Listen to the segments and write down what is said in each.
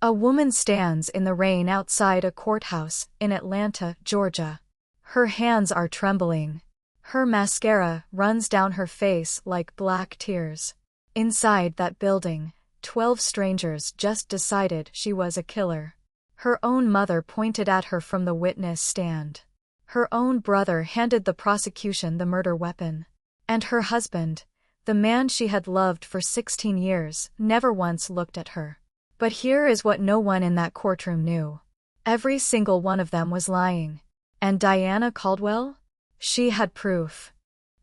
A woman stands in the rain outside a courthouse in Atlanta, Georgia. Her hands are trembling. Her mascara runs down her face like black tears. Inside that building, 12 strangers just decided she was a killer. Her own mother pointed at her from the witness stand. Her own brother handed the prosecution the murder weapon. And her husband, the man she had loved for 16 years, never once looked at her. But here is what no one in that courtroom knew. Every single one of them was lying. And Diana Caldwell? She had proof.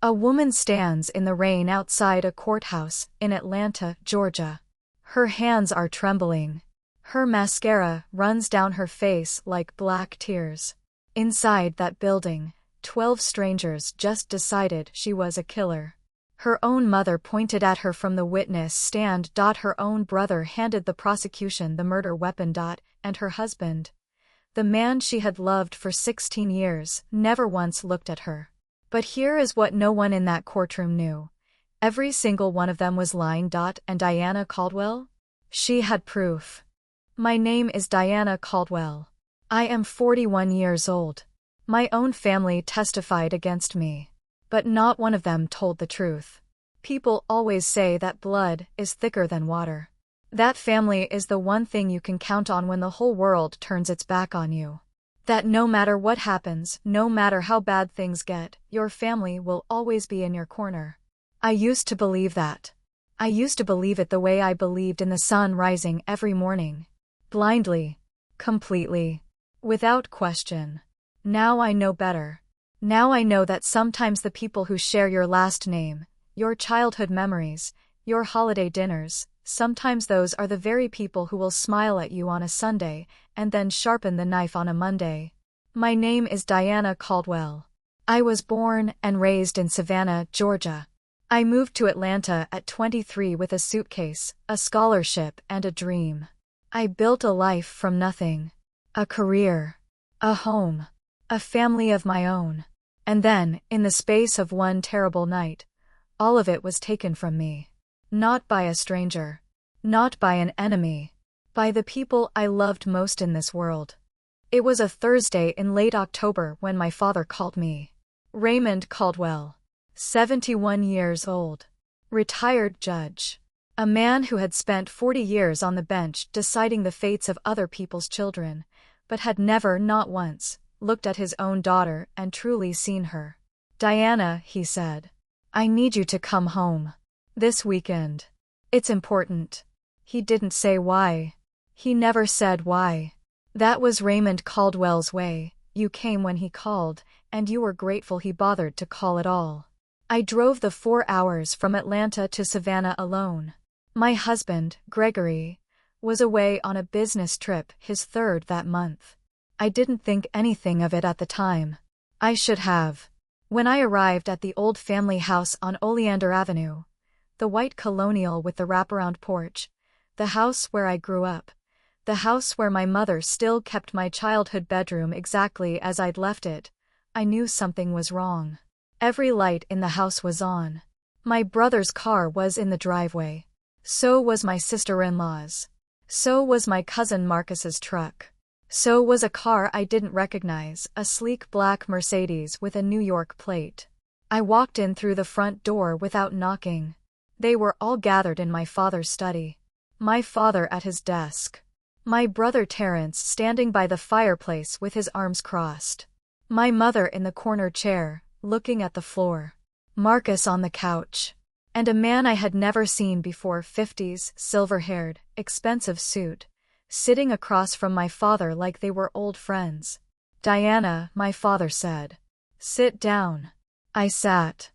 A woman stands in the rain outside a courthouse in Atlanta, Georgia. Her hands are trembling. Her mascara runs down her face like black tears. Inside that building, 12 strangers just decided she was a killer. Her own mother pointed at her from the witness stand. Her own brother handed the prosecution the murder weapon. And her husband, the man she had loved for 16 years, never once looked at her. But here is what no one in that courtroom knew. Every single one of them was lying. And Diana Caldwell? She had proof. My name is Diana Caldwell. I am 41 years old. My own family testified against me. But not one of them told the truth. People always say that blood is thicker than water. That family is the one thing you can count on when the whole world turns its back on you. That no matter what happens, no matter how bad things get, your family will always be in your corner. I used to believe that. I used to believe it the way I believed in the sun rising every morning. Blindly. Completely. Without question. Now I know better. Now I know that sometimes the people who share your last name, your childhood memories, your holiday dinners, sometimes those are the very people who will smile at you on a Sunday and then sharpen the knife on a Monday. My name is Diana Caldwell. I was born and raised in Savannah, Georgia. I moved to Atlanta at 23 with a suitcase, a scholarship, and a dream. I built a life from nothing. A career. A home. A family of my own. And then, in the space of one terrible night, all of it was taken from me. Not by a stranger. Not by an enemy. By the people I loved most in this world. It was a Thursday in late October when my father called me. Raymond Caldwell. 71 years old. Retired judge. A man who had spent 40 years on the bench deciding the fates of other people's children, but had never, not once, looked at his own daughter and truly seen her. Diana, he said. I need you to come home. This weekend. It's important. He didn't say why. He never said why. That was Raymond Caldwell's way. You came when he called, and you were grateful he bothered to call at all. I drove the 4 hours from Atlanta to Savannah alone. My husband, Gregory, was away on a business trip, his third that month. I didn't think anything of it at the time. I should have. When I arrived at the old family house on Oleander Avenue, the white colonial with the wraparound porch, the house where I grew up, the house where my mother still kept my childhood bedroom exactly as I'd left it, I knew something was wrong. Every light in the house was on. My brother's car was in the driveway. So was my sister-in-law's. So was my cousin Marcus's truck. So was a car I didn't recognize, a sleek black Mercedes with a New York plate. I walked in through the front door without knocking. They were all gathered in my father's study. My father at his desk. My brother Terrence standing by the fireplace with his arms crossed. My mother in the corner chair, looking at the floor. Marcus on the couch. And a man I had never seen before, 50s, silver-haired, expensive suit, sitting across from my father like they were old friends. Diana, my father said. Sit down. I sat.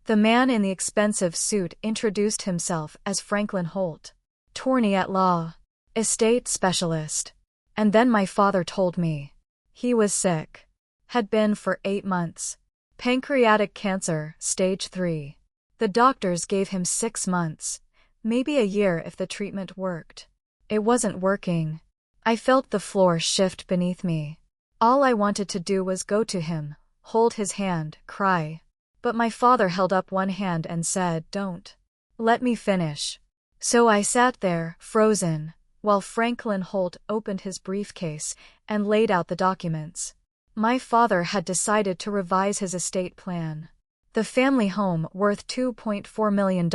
The man in the expensive suit introduced himself as Franklin Holt, attorney at law, estate specialist. And then my father told me. He was sick. Had been for 8 months. Pancreatic cancer, stage 3. The doctors gave him 6 months, maybe a year if the treatment worked. It wasn't working. I felt the floor shift beneath me. All I wanted to do was go to him, hold his hand, cry. But my father held up one hand and said, "Don't. Let me finish." So I sat there, frozen, while Franklin Holt opened his briefcase and laid out the documents. My father had decided to revise his estate plan. The family home, worth $2.4 million,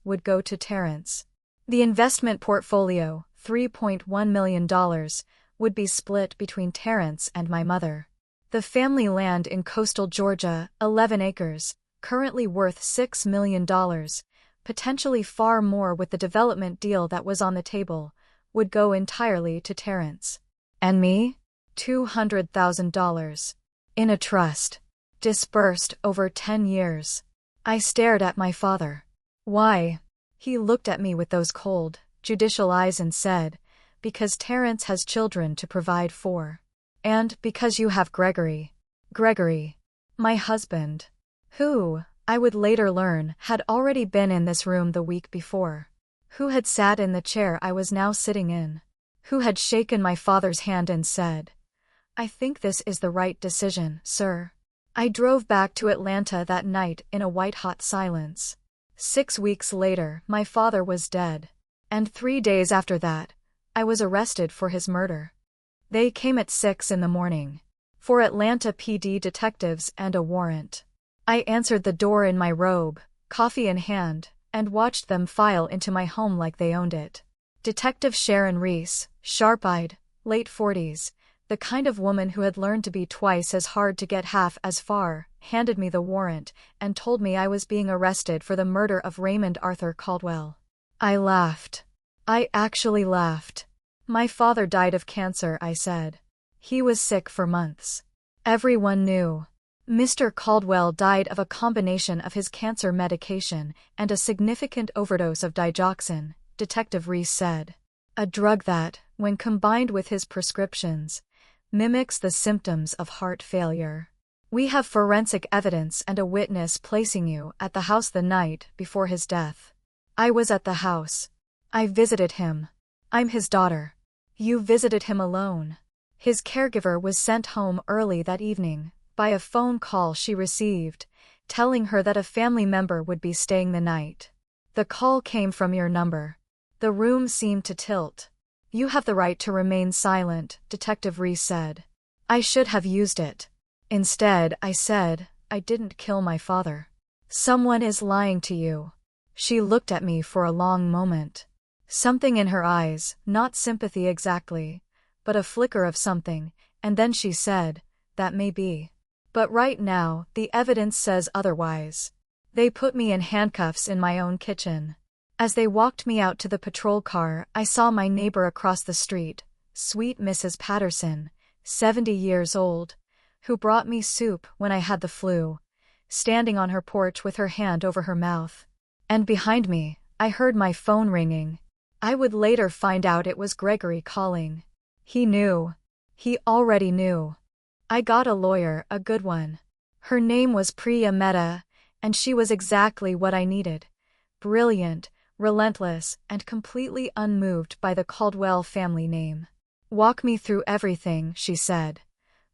would go to Terrence. The investment portfolio, $3.1 million, would be split between Terrence and my mother. The family land in coastal Georgia, 11 acres, currently worth $6 million, potentially far more with the development deal that was on the table, would go entirely to Terrence. And me? $200,000. In a trust. Disbursed over 10 years. I stared at my father. Why? He looked at me with those cold, judicial eyes and said, "Because Terrence has children to provide for. And because you have Gregory." Gregory. My husband. Who, I would later learn, had already been in this room the week before. Who had sat in the chair I was now sitting in. Who had shaken my father's hand and said, "I think this is the right decision, sir." I drove back to Atlanta that night in a white-hot silence. 6 weeks later, my father was dead. And 3 days after that, I was arrested for his murder. They came at 6 in the morning. For Atlanta PD detectives and a warrant. I answered the door in my robe, coffee in hand, and watched them file into my home like they owned it. Detective Sharon Reese, sharp-eyed, late 40s, the kind of woman who had learned to be twice as hard to get half as far, handed me the warrant and told me I was being arrested for the murder of Raymond Arthur Caldwell. I laughed. I actually laughed. My father died of cancer, I said. He was sick for months. Everyone knew. Mr. Caldwell died of a combination of his cancer medication and a significant overdose of digoxin, Detective Reese said. A drug that, when combined with his prescriptions, mimics the symptoms of heart failure. We have forensic evidence and a witness placing you at the house the night before his death. I was at the house. I visited him. I'm his daughter. You visited him alone. His caregiver was sent home early that evening by a phone call she received, telling her that a family member would be staying the night. The call came from your number. The room seemed to tilt. You have the right to remain silent, Detective Reese said. I should have used it. Instead, I said, I didn't kill my father. Someone is lying to you. She looked at me for a long moment. Something in her eyes, not sympathy exactly, but a flicker of something, and then she said, that may be. But right now, the evidence says otherwise. They put me in handcuffs in my own kitchen. As they walked me out to the patrol car, I saw my neighbor across the street, sweet Mrs. Patterson, 70 years old, who brought me soup when I had the flu, standing on her porch with her hand over her mouth. And behind me, I heard my phone ringing. I would later find out it was Gregory calling. He knew. He already knew. I got a lawyer, a good one. Her name was Priya Mehta, and she was exactly what I needed. Brilliant, relentless, and completely unmoved by the Caldwell family name. Walk me through everything, she said.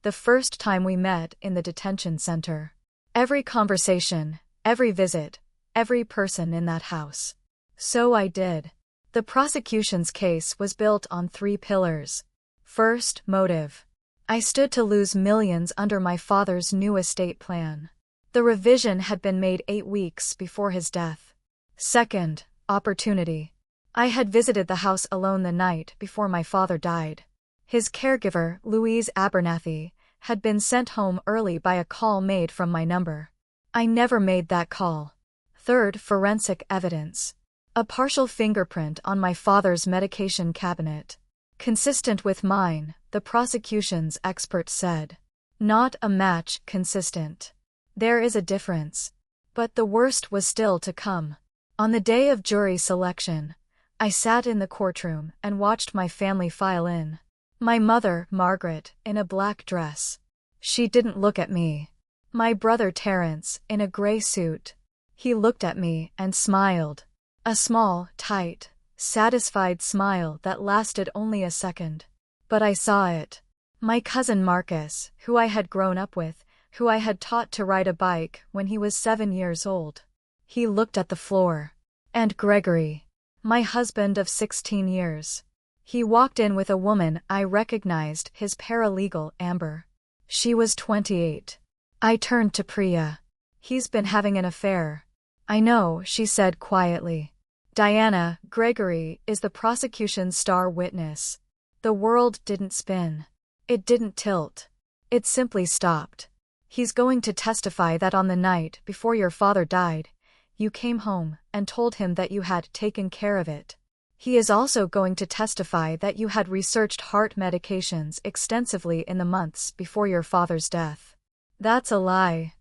The first time we met in the detention center. Every conversation, every visit, every person in that house. So I did. The prosecution's case was built on 3 pillars. First, motive. I stood to lose millions under my father's new estate plan. The revision had been made 8 weeks before his death. Second, opportunity. I had visited the house alone the night before my father died. His caregiver, Louise Abernathy, had been sent home early by a call made from my number. I never made that call. Third, forensic evidence. A partial fingerprint on my father's medication cabinet. Consistent with mine, the prosecution's expert said. Not a match, consistent. There is a difference. But the worst was still to come. On the day of jury selection, I sat in the courtroom and watched my family file in. My mother, Margaret, in a black dress. She didn't look at me. My brother Terrence, in a gray suit. He looked at me and smiled. A small, tight, satisfied smile that lasted only a second. But I saw it. My cousin Marcus, who I had grown up with, who I had taught to ride a bike when he was 7 years old. He looked at the floor. And Gregory. My husband of 16 years. He walked in with a woman I recognized, his paralegal, Amber. She was 28. I turned to Priya. He's been having an affair. I know, she said quietly. Diana, Gregory is the prosecution's star witness. The world didn't spin. It didn't tilt. It simply stopped. He's going to testify that on the night before your father died, you came home and told him that you had taken care of it. He is also going to testify that you had researched heart medications extensively in the months before your father's death. That's a lie.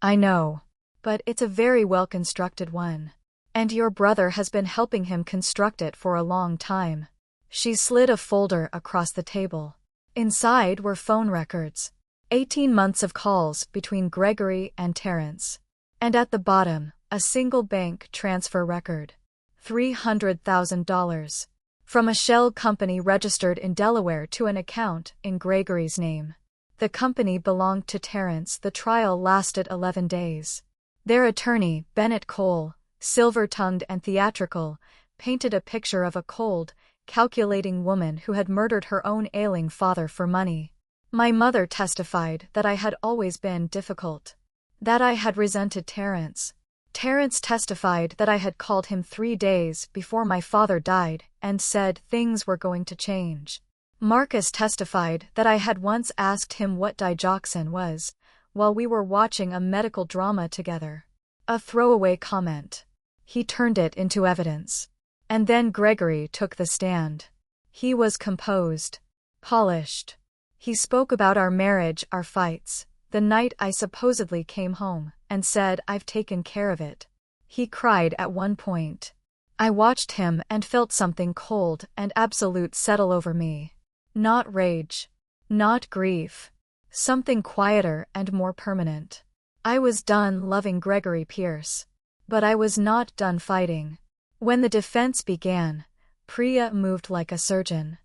I know. But it's a very well-constructed one. And your brother has been helping him construct it for a long time. She slid a folder across the table. Inside were phone records. 18 months of calls between Gregory and Terrence. And at the bottom, a single bank transfer record. $300,000. From a shell company registered in Delaware to an account in Gregory's name. The company belonged to Terrence. The trial lasted 11 days. Their attorney, Bennett Cole, silver-tongued and theatrical, painted a picture of a cold, calculating woman who had murdered her own ailing father for money. My mother testified that I had always been difficult. That I had resented Terrence. Terrence testified that I had called him 3 days before my father died and said things were going to change. Marcus testified that I had once asked him what digoxin was, while we were watching a medical drama together. A throwaway comment. He turned it into evidence. And then Gregory took the stand. He was composed. Polished. He spoke about our marriage, our fights, the night I supposedly came home, and said I've taken care of it. He cried at one point. I watched him and felt something cold and absolute settle over me. Not rage. Not grief. Something quieter and more permanent. I was done loving Gregory Pierce. But I was not done fighting. When the defense began, Priya moved like a surgeon.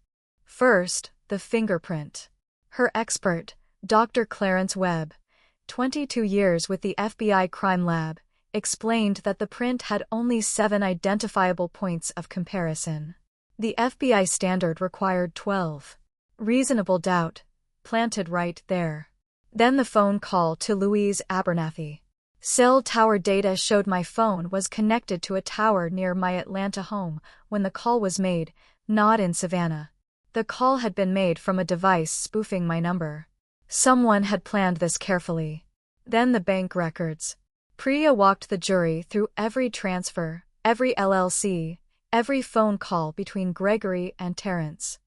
First, the fingerprint. Her expert, Dr. Clarence Webb, 22 years with the FBI crime lab, explained that the print had only 7 identifiable points of comparison. The FBI standard required 12. Reasonable doubt, planted right there. Then the phone call to Louise Abernathy. Cell tower data showed my phone was connected to a tower near my Atlanta home when the call was made, not in Savannah. The call had been made from a device spoofing my number. Someone had planned this carefully. Then the bank records. Priya walked the jury through every transfer, every LLC, every phone call between Gregory and Terrence.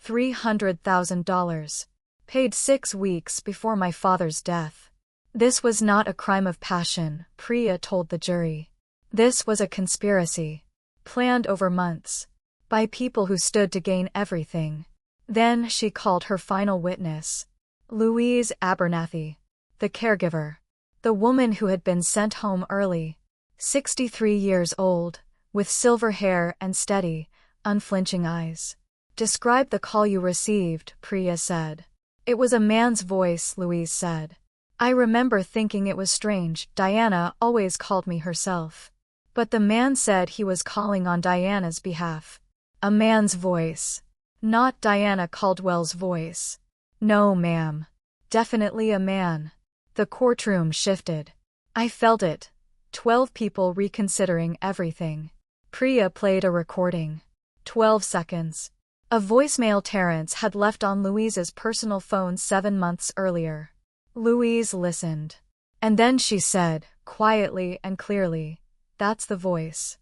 $300,000. Paid 6 weeks before my father's death. This was not a crime of passion, Priya told the jury. This was a conspiracy. Planned over months. By people who stood to gain everything. Then she called her final witness. Louise Abernathy. The caregiver. The woman who had been sent home early. 63 years old, with silver hair and steady, unflinching eyes. Describe the call you received, Priya said. It was a man's voice, Louise said. I remember thinking it was strange. Diana always called me herself. But the man said he was calling on Diana's behalf. A man's voice. Not Diana Caldwell's voice. No, ma'am. Definitely a man. The courtroom shifted. I felt it. 12 people reconsidering everything. Priya played a recording. 12 seconds. A voicemail Terrence had left on Louise's personal phone 7 months earlier. Louise listened. And then she said, quietly and clearly, "That's the voice."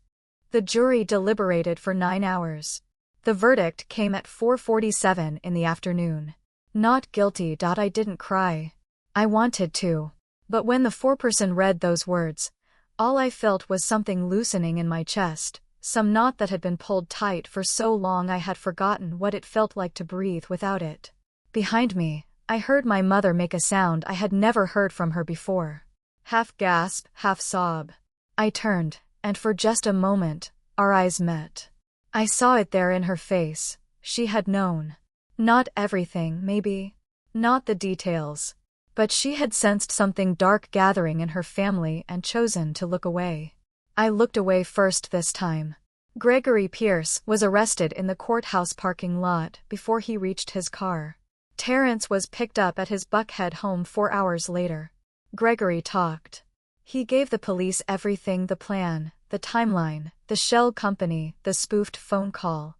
The jury deliberated for 9 hours. The verdict came at 4:47 in the afternoon. Not guilty. I didn't cry. I wanted to. But when the foreperson read those words, all I felt was something loosening in my chest, some knot that had been pulled tight for so long I had forgotten what it felt like to breathe without it. Behind me, I heard my mother make a sound I had never heard from her before. Half gasp, half sob. I turned, and for just a moment, our eyes met. I saw it there in her face. She had known. Not everything, maybe. Not the details. But she had sensed something dark gathering in her family and chosen to look away. I looked away first this time. Gregory Pierce was arrested in the courthouse parking lot before he reached his car. Terrence was picked up at his Buckhead home 4 hours later. Gregory talked. He gave the police everything: the plan, the timeline, the shell company, the spoofed phone call,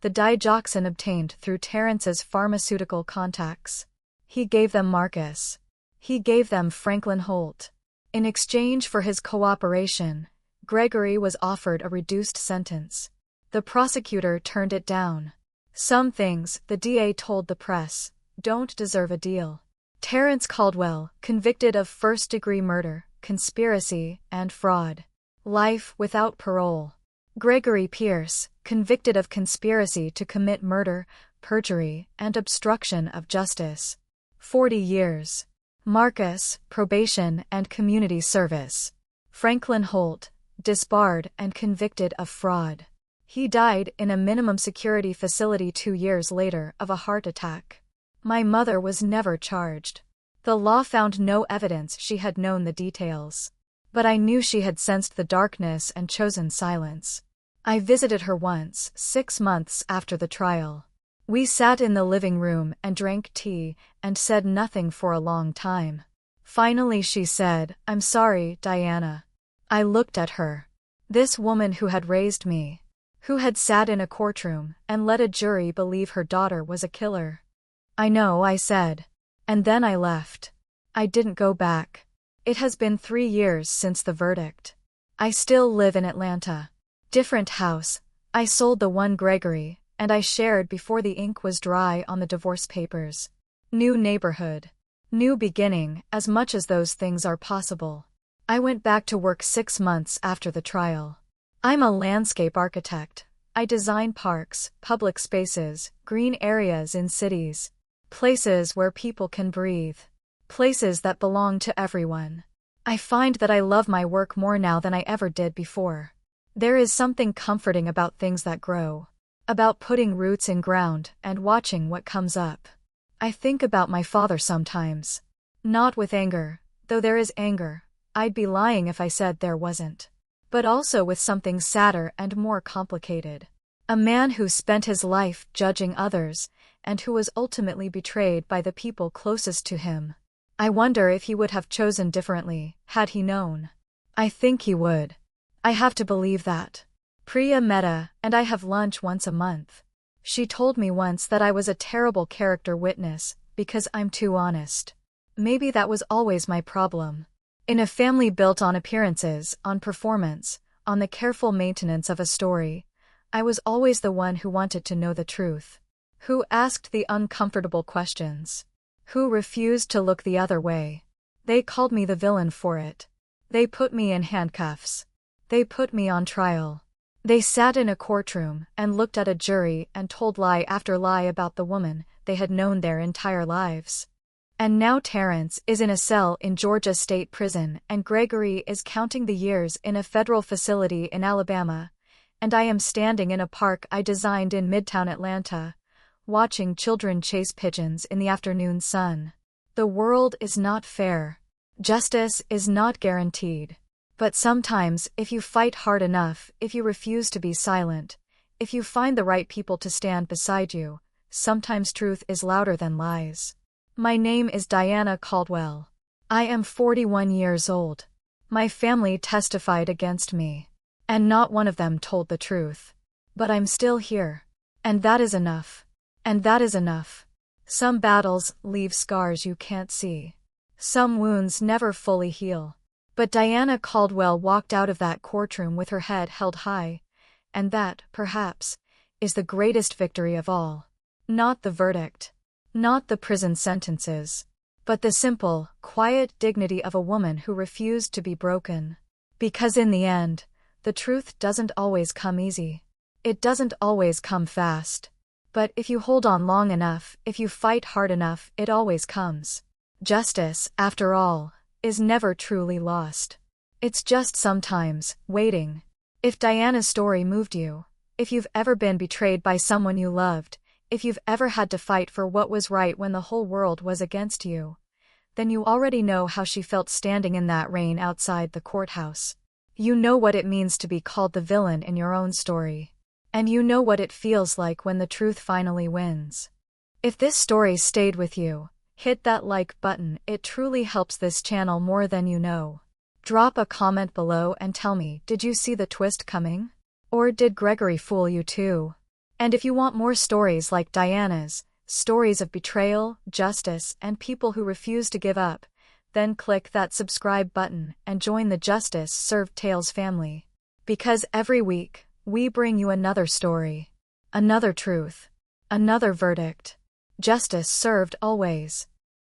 the digoxin obtained through Terrence's pharmaceutical contacts. He gave them Marcus. He gave them Franklin Holt. In exchange for his cooperation, Gregory was offered a reduced sentence. The prosecutor turned it down. Some things, the DA told the press, don't deserve a deal. Terrence Caldwell, convicted of first-degree murder, conspiracy, and fraud. Life without parole. Gregory Pierce, convicted of conspiracy to commit murder, perjury, and obstruction of justice. 40 years. Marcus, probation and community service. Franklin Holt, disbarred and convicted of fraud. He died in a minimum security facility 2 years later of a heart attack. My mother was never charged. The law found no evidence she had known the details. But I knew she had sensed the darkness and chosen silence. I visited her once, 6 months after the trial. We sat in the living room and drank tea and said nothing for a long time. Finally she said, "I'm sorry, Diana." I looked at her. This woman who had raised me, who had sat in a courtroom and let a jury believe her daughter was a killer. "I know," I said. And then I left. I didn't go back. It has been 3 years since the verdict. I still live in Atlanta. Different house. I sold the one Gregory, and I shared before the ink was dry on the divorce papers. New neighborhood. New beginning, as much as those things are possible. I went back to work 6 months after the trial. I'm a landscape architect. I design parks, public spaces, green areas in cities. Places where people can breathe. Places that belong to everyone. I find that I love my work more now than I ever did before. There is something comforting about things that grow. About putting roots in ground and watching what comes up. I think about my father sometimes. Not with anger, though there is anger. I'd be lying if I said there wasn't. But also with something sadder and more complicated. A man who spent his life judging others, and who was ultimately betrayed by the people closest to him. I wonder if he would have chosen differently, had he known. I think he would. I have to believe that. Priya Mehta and I have lunch once a month. She told me once that I was a terrible character witness, because I'm too honest. Maybe that was always my problem. In a family built on appearances, on performance, on the careful maintenance of a story, I was always the one who wanted to know the truth. Who asked the uncomfortable questions. Who refused to look the other way. They called me the villain for it. They put me in handcuffs. They put me on trial. They sat in a courtroom and looked at a jury and told lie after lie about the woman they had known their entire lives. And now Terrence is in a cell in Georgia State Prison and Gregory is counting the years in a federal facility in Alabama, and I am standing in a park I designed in Midtown Atlanta, watching children chase pigeons in the afternoon sun. The world is not fair. Justice is not guaranteed. But sometimes, if you fight hard enough, if you refuse to be silent, if you find the right people to stand beside you, sometimes truth is louder than lies. My name is Diana Caldwell. I am 41 years old. My family testified against me. And not one of them told the truth. But I'm still here. And that is enough. And that is enough. Some battles leave scars you can't see. Some wounds never fully heal. But Diana Caldwell walked out of that courtroom with her head held high, and that, perhaps, is the greatest victory of all. Not the verdict. Not the prison sentences. But the simple, quiet dignity of a woman who refused to be broken. Because in the end, the truth doesn't always come easy. It doesn't always come fast. But if you hold on long enough, if you fight hard enough, it always comes. Justice, after all, is never truly lost. It's just sometimes waiting. If Diana's story moved you, if you've ever been betrayed by someone you loved, if you've ever had to fight for what was right when the whole world was against you, then you already know how she felt standing in that rain outside the courthouse. You know what it means to be called the villain in your own story. And you know what it feels like when the truth finally wins. If this story stayed with you, hit that like button, it truly helps this channel more than you know. Drop a comment below and tell me, did you see the twist coming? Or did Gregory fool you too? And if you want more stories like Diana's, stories of betrayal, justice, and people who refuse to give up, then click that subscribe button and join the Justice Served Tales family. Because every week, we bring you another story, another truth, another verdict. Justice served always.